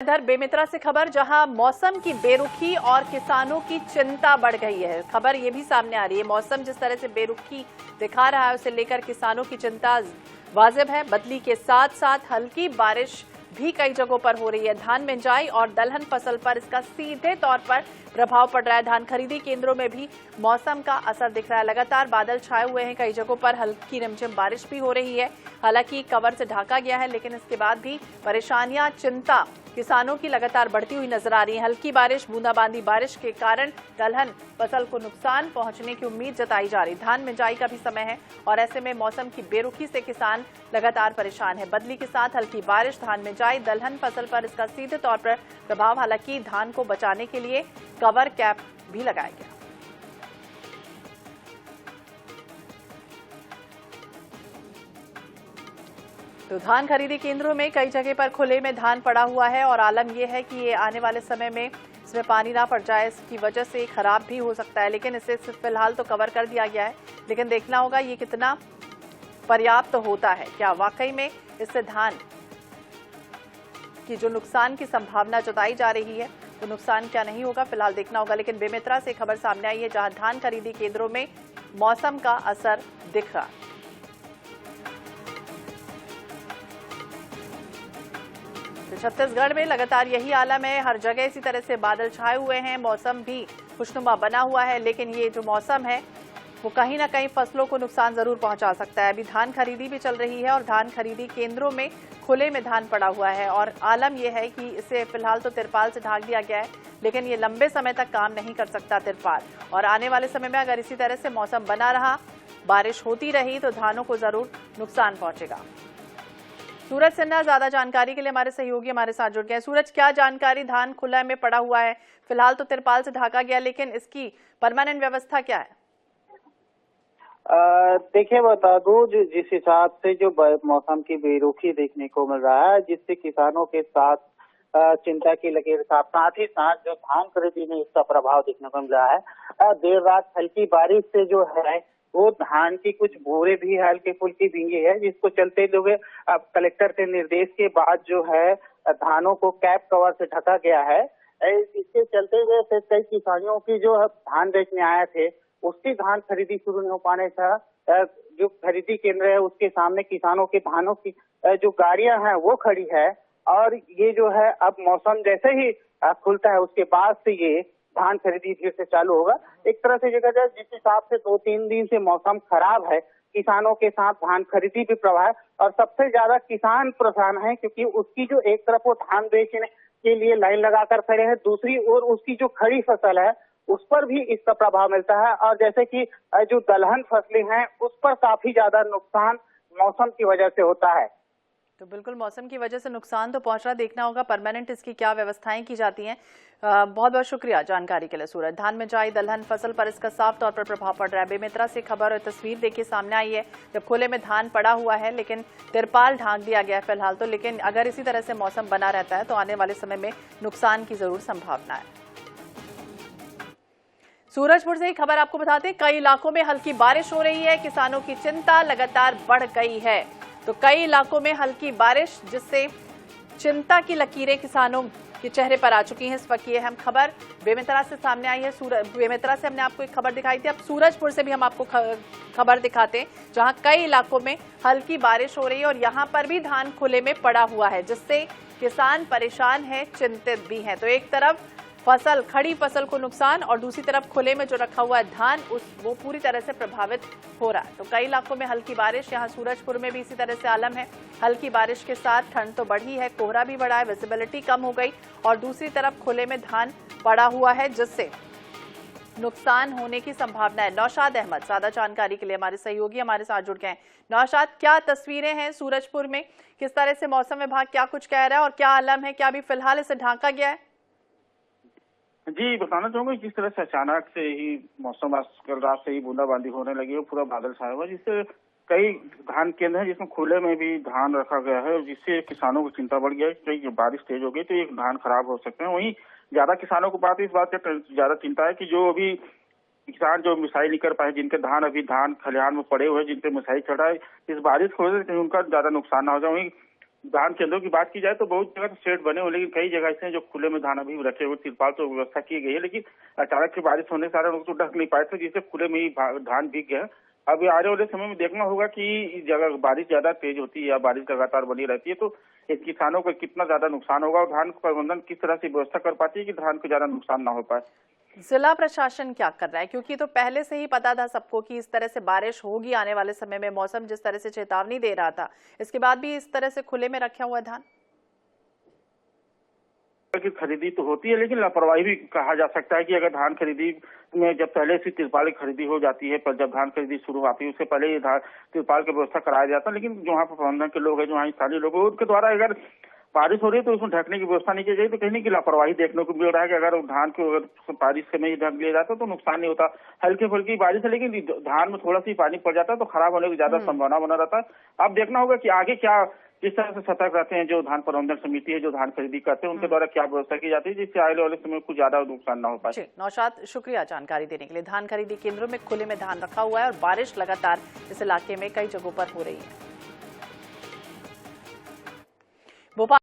इधर बेमित्रा से खबर, जहां मौसम की बेरुखी और किसानों की चिंता बढ़ गई है। खबर ये भी सामने आ रही है, मौसम जिस तरह से बेरुखी दिखा रहा है उसे लेकर किसानों की चिंता वाजिब है। बदली के साथ साथ हल्की बारिश भी कई जगहों पर हो रही है। धान बिंजाई और दलहन फसल पर इसका सीधे तौर पर प्रभाव पड़ रहा है। धान खरीदी केंद्रों में भी मौसम का असर दिख रहा है। लगातार बादल छाए हुए हैं, कई जगहों पर हल्की रिमझिम बारिश भी हो रही है। हालांकि कवर से ढका गया है, लेकिन इसके बाद भी परेशानियां, चिंता किसानों की लगातार बढ़ती हुई नजर आ रही है। हल्की बारिश, बूंदाबांदी बारिश के कारण दलहन फसल को नुकसान पहुंचने की उम्मीद जताई जा रही। धान बिंजाई का भी समय है और ऐसे में मौसम की बेरुखी से किसान लगातार परेशान है। बदली के साथ हल्की बारिश, धान बिंजाई, दलहन फसल पर इसका सीधे तौर पर प्रभाव। हालांकि धान को बचाने के लिए कवर कैप भी लगाया गया। तो धान खरीदी केंद्रों में कई जगह पर खुले में धान पड़ा हुआ है और आलम यह है कि ये आने वाले समय में इसमें पानी ना पड़ जाए, इसकी वजह से खराब भी हो सकता है। लेकिन इसे फिलहाल तो कवर कर दिया गया है, लेकिन देखना होगा ये कितना पर्याप्त होता है। क्या वाकई में इससे धान की जो नुकसान की संभावना जताई जा रही है तो नुकसान क्या नहीं होगा, फिलहाल देखना होगा। लेकिन बेमित्रा से खबर सामने आई है, जहां धान खरीदी केंद्रों में मौसम का असर दिख रहा है। तो छत्तीसगढ़ में लगातार यही आलम है, हर जगह इसी तरह से बादल छाए हुए हैं, मौसम भी खुशनुमा बना हुआ है। लेकिन ये जो मौसम है वो कहीं ना कहीं फसलों को नुकसान जरूर पहुंचा सकता है। अभी धान खरीदी भी चल रही है और धान खरीदी केंद्रों में खुले में धान पड़ा हुआ है और आलम यह है कि इसे फिलहाल तो तिरपाल से ढक दिया गया है, लेकिन ये लंबे समय तक काम नहीं कर सकता तिरपाल। और आने वाले समय में अगर इसी तरह से मौसम बना रहा, बारिश होती रही, तो धानों को जरूर नुकसान पहुंचेगा। सूरज सिन्हा ज्यादा जानकारी के लिए हमारे सहयोगी हमारे साथ जुड़ गए। सूरज, क्या जानकारी? धान खुला में पड़ा हुआ है, फिलहाल तो तिरपाल से ढका गया, लेकिन इसकी परमानेंट व्यवस्था क्या है? देखिए, बता दूं, जिस हिसाब से जो मौसम की बेरुखी देखने को मिल रहा है, जिससे किसानों के साथ चिंता की लकीर साथ ही साथ जो धान खरीदी में इसका प्रभाव देखने को मिल रहा है। देर रात हल्की बारिश से जो है वो धान की कुछ बोरे भी हल्की फुल्की भींगी है, जिसको चलते हुए अब कलेक्टर के निर्देश के बाद जो है धानों को कैप कवर से ढका गया है। इसके चलते हुए कई किसानों की जो धान बेचने आए थे उसकी धान खरीदी शुरू नहीं हो पाने से जो खरीदी केंद्र है उसके सामने किसानों के धानों की जो गाड़ियां हैं वो खड़ी है। और ये जो है अब मौसम जैसे ही खुलता है उसके बाद से ये धान खरीदी फिर से चालू होगा। एक तरह से देखा जाए, जिस हिसाब से 2-3 दिन से मौसम खराब है, किसानों के साथ धान खरीदी भी प्रभाव है और सबसे ज्यादा किसान परेशान है, क्योंकि उसकी जो एक तरफ वो धान बेचने के लिए लाइन लगाकर खड़े हैं, दूसरी ओर उसकी जो खड़ी फसल है उस पर भी इसका प्रभाव मिलता है। और जैसे कि जो दलहन फसलें हैं उस पर काफी ज्यादा नुकसान मौसम की वजह से होता है। तो बिल्कुल मौसम की वजह से नुकसान तो पहुंच रहा, देखना होगा परमानेंट इसकी क्या व्यवस्थाएं की जाती हैं। बहुत बहुत शुक्रिया जानकारी के लिए सूरज। धान बिंजाई, दलहन फसल पर इसका साफ तौर पर प्रभाव पड़ रहा है। बेमित्रा से खबर और तस्वीर देखिए सामने आई है, जब खुले में धान पड़ा हुआ है लेकिन तिरपाल ढांक दिया गया है फिलहाल तो। लेकिन अगर इसी तरह से मौसम बना रहता है तो आने वाले समय में नुकसान की जरूर संभावना है। सूरजपुर से ही खबर आपको बताते हैं, कई इलाकों में हल्की बारिश हो रही है, किसानों की चिंता लगातार बढ़ गई है। तो कई इलाकों में हल्की बारिश, जिससे चिंता की लकीरें किसानों के चेहरे पर आ चुकी हैं। इस वक्त ये अहम खबर बेमित्रा से सामने आई है। बेमित्रा से हमने आपको एक खबर दिखाई थी, अब सूरजपुर से भी हम आपको खबर दिखाते हैं, जहां कई इलाकों में हल्की बारिश हो रही है और यहां पर भी धान खुले में पड़ा हुआ है, जिससे किसान परेशान है, चिंतित भी है। तो एक तरफ फसल, खड़ी फसल को नुकसान और दूसरी तरफ खुले में जो रखा हुआ है धान वो पूरी तरह से प्रभावित हो रहा है। तो कई इलाकों में हल्की बारिश, यहाँ सूरजपुर में भी इसी तरह से आलम है। हल्की बारिश के साथ ठंड तो बढ़ी है, कोहरा भी बढ़ा है, विजिबिलिटी कम हो गई और दूसरी तरफ खुले में धान पड़ा हुआ है, जिससे नुकसान होने की संभावना है। नौशाद अहमद ज्यादा जानकारी के लिए हमारे सहयोगी हमारे साथ जुड़ गए हैं। नौशाद, क्या तस्वीरें हैं सूरजपुर में, किस तरह से मौसम विभाग क्या कुछ कह रहा है और क्या आलम है, क्या अभी फिलहाल इसे ढांका गया है? जी, बताना चाहूंगा जिस तरह से अचानक से ही मौसम आज कल रात से ही बूंदाबांदी होने लगी है, पूरा बादल छाया हुआ, जिससे कई धान केंद्र हैं जिसमें खुले में भी धान रखा गया है, जिससे किसानों की चिंता बढ़ गई है। कई बारिश तेज हो गई तो एक धान खराब हो सकते हैं। वहीं ज्यादा किसानों को इस बात की ज्यादा चिंता है कि जो अभी किसान जो मिसाई नहीं कर पाए, जिनके धान अभी धान खलिहान में पड़े हुए हैं, जिन पे मिसाई चढ़ा है, इस बारिश की वजह से कहीं उनका ज्यादा नुकसान ना हो जाए। वहीं धान केंद्रों की बात की जाए तो बहुत जगह तो शेड बने हुए, लेकिन कई जगह ऐसे हैं जो खुले में धान अभी रखे हुए, तिरपाल तो व्यवस्था की गई है, लेकिन अचानक से बारिश होने के कारण उसको ढक नहीं पाए थे, जिससे खुले में ही धान भीग गया। अब आने वाले समय में देखना होगा कि जगह बारिश ज्यादा तेज होती है या बारिश लगातार बनी रहती है तो इस किसानों को कितना ज्यादा नुकसान होगा और धान प्रबंधन किस तरह से व्यवस्था कर पाती है कि धान को ज्यादा नुकसान ना हो पाए। जिला प्रशासन क्या कर रहा है, क्योंकि तो पहले से ही पता था सबको कि इस तरह से बारिश होगी आने वाले समय में, मौसम जिस तरह से चेतावनी दे रहा था, इसके बाद भी इस तरह से खुले में रखा हुआ धान की खरीदी तो होती है, लेकिन लापरवाही भी कहा जा सकता है कि अगर धान खरीदी में जब पहले से तिरपाल की खरीदी हो जाती है, पर जब धान खरीदी शुरू होती है उससे पहले ही तिरपाल की व्यवस्था कराया जाता है, लेकिन जो वहाँ प्रबंधन के लोग हैं, जो वहाँ स्थानीय लोग हैं, उनके द्वारा अगर बारिश हो रही है तो उसमें ढकने की व्यवस्था नहीं की जाए तो कहीं की लापरवाही देखने को मिल रहा है कि अगर धान को अगर बारिश से में ही ढक लिया जाता तो नुकसान नहीं होता। हल्की फुल्की बारिश है, लेकिन धान में थोड़ा सा ही पानी पड़ जाता है तो खराब होने की ज्यादा संभावना बना रहता है। अब देखना होगा कि आगे क्या किस तरह से सतर्क रहते हैं जो धान प्रबंधन समिति है, जो धान खरीदी करते हैं, उनके द्वारा क्या व्यवस्था की जाती है जिससे आने वाले समय कुछ ज्यादा नुकसान ना हो पाए। नौशाद, शुक्रिया जानकारी देने के लिए। धान खरीदी केंद्रों में खुले में धान रखा हुआ है और बारिश लगातार इस इलाके में कई जगहों पर हो रही है। भोपाल